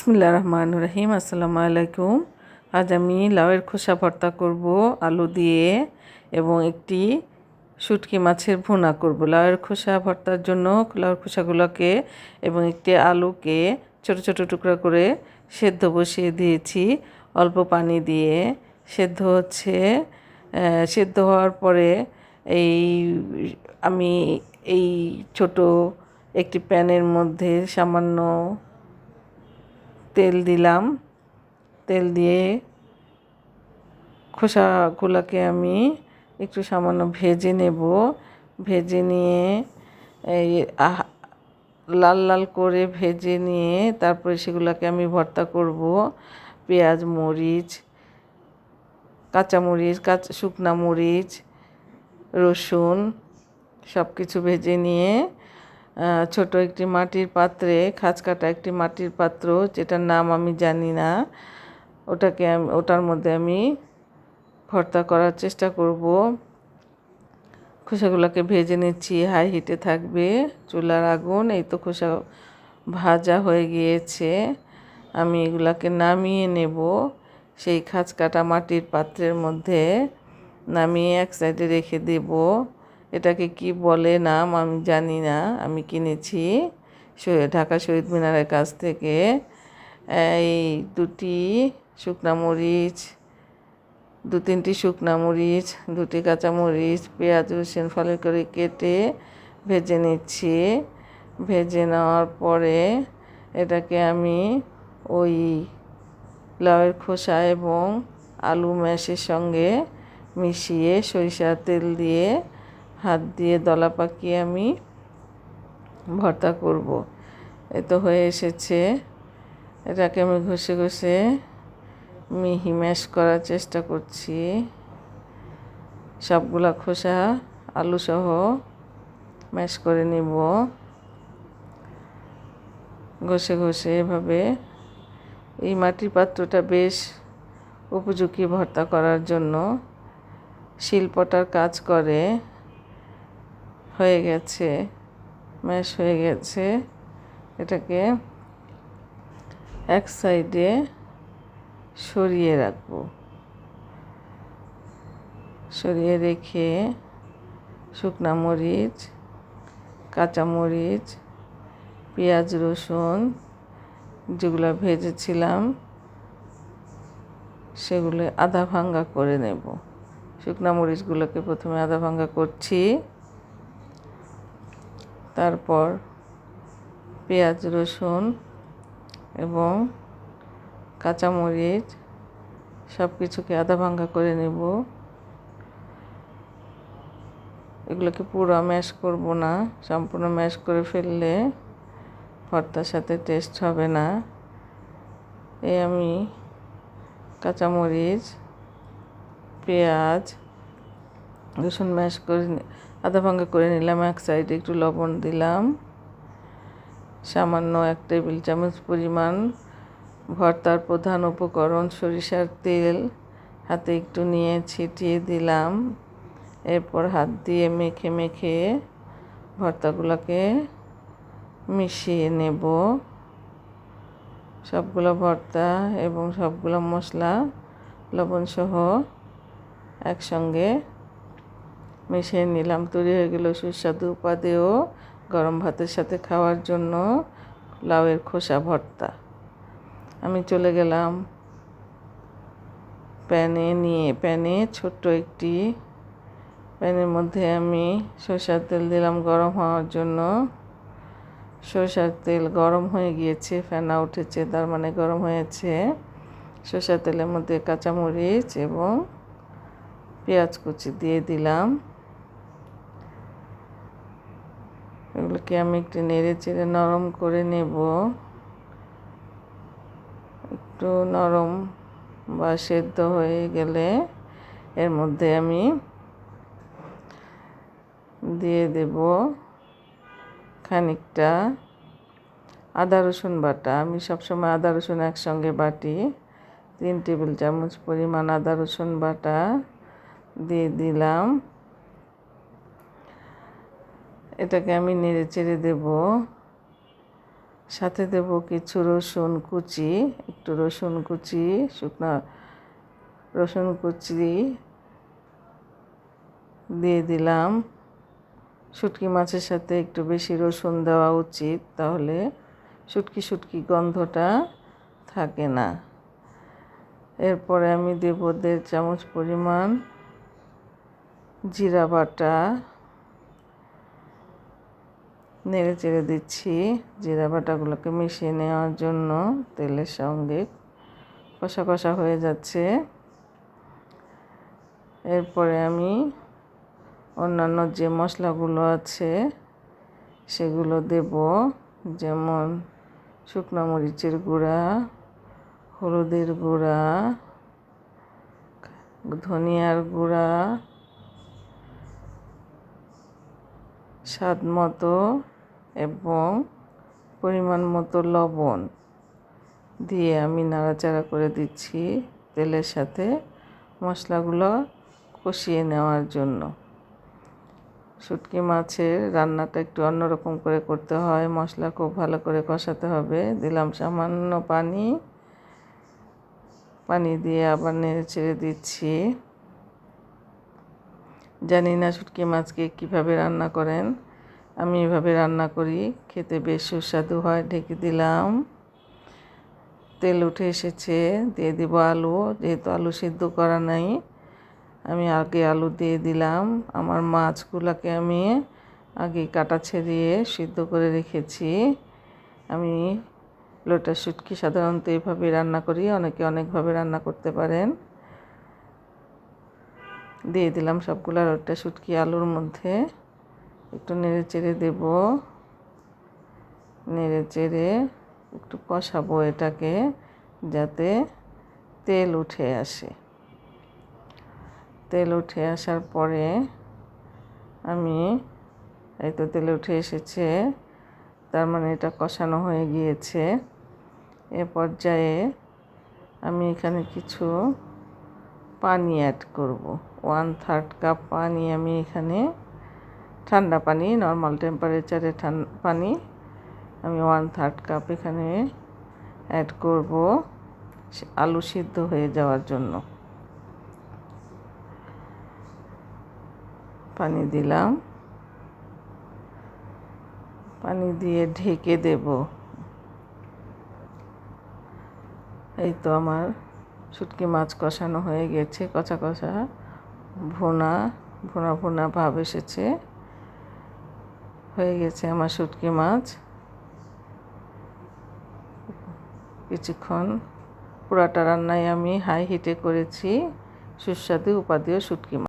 বিসমিল্লাহির রহমানির রহিম। আসসালামু আলাইকুম। আজ আমি লাউয়ের খোসা ভর্তা করব আলু দিয়ে এবং একটি শুটকি মাছের ভুনা করব। লাউয়ের খোসা ভর্তার জন্য লাউয়ের খোসাগুলোকে এবং একটি আলুকে ছোট ছোট টুকরা করে সেদ্ধ বসিয়ে দিয়েছি অল্প পানি দিয়ে। সেদ্ধ হচ্ছে। সেদ্ধ হওয়ার পরে এই আমি এই ছোট একটি প্যানের মধ্যে সামান্য তেল দিলাম। তেল দিয়ে খোসাগুলোকে আমি একটু সামান্য ভেজে নেব। ভেজে নিয়ে এই লাল লাল করে ভেজে নিয়ে তারপরে সেগুলোকে আমি ভর্তা করব। পেঁয়াজ, মরিচ, কাঁচামরিচ, শুকনা মরিচ, রসুন সব কিছু ভেজে নিয়ে ছোট একটি মাটির পাত্রে, খাঁজ কাটা একটি মাটির পাত্র, যেটার নাম আমি জানি না, ওটার মধ্যে আমি ভর্তা করার চেষ্টা করব। খোসাগুলোকে ভেজে নিচ্ছি, হাই হিটে থাকবে চুলার আগুন। এই তো খোসা ভাজা হয়ে গিয়েছে। আমি এগুলাকে নামিয়ে নেব সেই খাঁজ কাটা মাটির পাত্রের মধ্যে। নামিয়ে এক সাইডে রেখে দেব। এটাকে কি বলে নাম আমি জানি না। আমি কিনেছি ঢাকা শহীদ মিনারের কাছ থেকে। এই শুকনা মরিচ, 2-3টি শুকনা মরিচ, 2টি কাঁচামরিচ, পেঁয়াজ রসুন ফালি করে কেটে ভেজে নিচ্ছি। ভেজে নেওয়ার পরে এটাকে আমি ওই লাউয়ের খোসা এবং আলু ম্যাশের সঙ্গে মিশিয়ে সরিষার তেল দিয়ে হাত দিয়ে দলা পাকিয়ে আমি ভর্তা করব। এ তো হয়ে এসেছে। এটাকে আমি ঘষে ঘষে মিহি ম্যাশ করার চেষ্টা করছি। সবগুলা খোসা আলু সহ ম্যাশ করে নিব ঘষে ঘষে এভাবে। এই মাটির পাত্রটা বেশ উপযোগী ভর্তা করার জন্য। শিলপটার কাজ করে। হয়ে গেছে, ম্যাশ হয়ে গেছে। এটাকে এক সাইডে সরিয়ে রাখব। সরিয়ে রেখে শুকনা মরিচ, কাঁচামরিচ, পেঁয়াজ রসুন যেগুলো ভেজেছিলাম সেগুলো আধা ভাঙ্গা করে নেব। শুকনা মরিচগুলোকে প্রথমে আধা ভাঙ্গা করছি। তারপর পেঁয়াজ রসুন এবং কাঁচামরিচ সব কিছুকে আধা ভাঙ্গা করে নেব। এগুলোকে পুরো ম্যাশ করব না। সম্পূর্ণ ম্যাশ করে ফেললে ভর্তার সাথে টেস্ট হবে না। আমি কাঁচামরিচ, পেঁয়াজ রসুন ম্যাশ করে আধা ভাঙ্গা করে নিলাম। এক সাইডে একটু লবণ দিলাম, সামান্য 1 টেবিল চামচ পরিমাণ ভর্তার প্রধান উপকরণ সরিষার তেল হাতে একটু নিয়ে ছিটিয়ে দিলাম। এরপর হাত দিয়ে মেখে মেখে ভর্তাগুলোকে মিশিয়ে নেব। সবগুলো ভর্তা এবং সবগুলো মশলা লবণ সহ একসঙ্গে মিশিয়ে নিলাম। তৈরি হয়ে গেল সুস্বাদু উপাদেয় গরম ভাতের সাথে খাওয়ার জন্য লাউয়ের খোসা ভর্তা। আমি চলে গেলাম প্যানে ছোট্ট একটি প্যানের মধ্যে আমি সরষের তেল দিলাম গরম হওয়ার জন্য। সরষের তেল গরম হয়ে গিয়েছে, ফেনা উঠেছে, তার মানে গরম হয়েছে। সরষের তেলের মধ্যে কাঁচামরিচ এবং পেঁয়াজ কুচি দিয়ে দিলাম। এগুলোকে আমি একটু নেড়ে চেড়ে নরম করে নেব। একটু নরম বা সেদ্ধ হয়ে গেলে এর মধ্যে আমি দিয়ে দেব খানিকটা আদা রসুন বাটা। আমি সবসময় আদা রসুন একসঙ্গে বাটি। 3 টেবিল চামচ পরিমাণ আদা রসুন বাটা দিয়ে দিলাম। এটাকে আমি নেড়ে চেড়ে দেব। সাথে দেব কিছু রসুন কুচি, একটু রসুন কুচি, শুকনো রসুন কুচি দিয়ে দিলাম। শুটকি মাছের সাথে একটু বেশি রসুন দেওয়া উচিত, তাহলে শুটকি গন্ধটা থাকে না। এরপরে আমি দেব 1.5 চামচ পরিমাণ জিরা বাটা, নেড়ে চেড়ে দিচ্ছি। জিরা বাটাগুলোকে মিশিয়ে নেওয়ার জন্য তেলের সঙ্গে কষা কষা হয়ে যাচ্ছে। এরপরে আমি অন্যান্য যে মশলাগুলো আছে সেগুলো দেব, যেমন শুকনো মরিচের গুঁড়া, হলুদের গুঁড়া, ধনিয়ার গুঁড়া, স্বাদ মতো এবং পরিমাণ মতো লবণ দিয়ে আমি নাড়াচাড়া করে দিচ্ছি তেলের সাথে মশলাগুলো কষিয়ে নেওয়ার জন্য। শুটকি মাছের রান্নাটা একটু অন্যরকম করে করতে হয়, মশলা খুব ভালো করে কষাতে হবে। দিলাম সামান্য পানি দিয়ে আবার নেড়ে ছেড়ে দিচ্ছি। জানি না শুটকি মাছকে কীভাবে রান্না করেন, আমি এভাবে রান্না করি, খেতে বেশ সুস্বাদু হয়। ঢেকে দিলাম। তেল উঠে এসেছে, দিয়ে দিব আলু। যেহেতু আলু সিদ্ধ করা নাই, আমি আগে আলু দিয়ে দিলাম। আমার মাছগুলোকে আমি আগে কাটা ছেড়িয়ে সিদ্ধ করে রেখেছি। আমি লোটা শুটকি সাধারণত এভাবে রান্না করি, অনেকে অনেকভাবে রান্না করতে পারেন। দিয়ে দিলাম সবগুলো লোটা শুটকি আলুর মধ্যে, একটু নেড়ে চেড়ে দেব। নেড়ে চেড়ে একটু কষাবো এটাকে, যাতে তেল উঠে আসে। তেল উঠে আসার পরে আমি, এই তো তেল উঠে এসেছে, তার মানে এটা কষানো হয়ে গিয়েছে। এ পর্যায়ে আমি এখানে কিছু পানি অ্যাড করব। 1/3 কাপ পানি আমি এখানে, ঠান্ডা পানি, নর্মাল টেম্পারেচারে পানি আমি 1/3 কাপ এখানে অ্যাড করব আলু সিদ্ধ হয়ে যাওয়ার জন্য। পানি দিলাম, পানি দিয়ে ঢেকে দেব। এই তো আমার শুটকি মাছ কষানো হয়ে গেছে, কষা কষা ভুনা ভুনা ভুনা ভাব এসেছে, হয়ে গেছে আমার শুটকি মাছ। কিছুক্ষণ পুরাটা রান্নায় আমি হাই হিটে করেছি সুস্বাদু উপাদেয় শুটকি মাছ।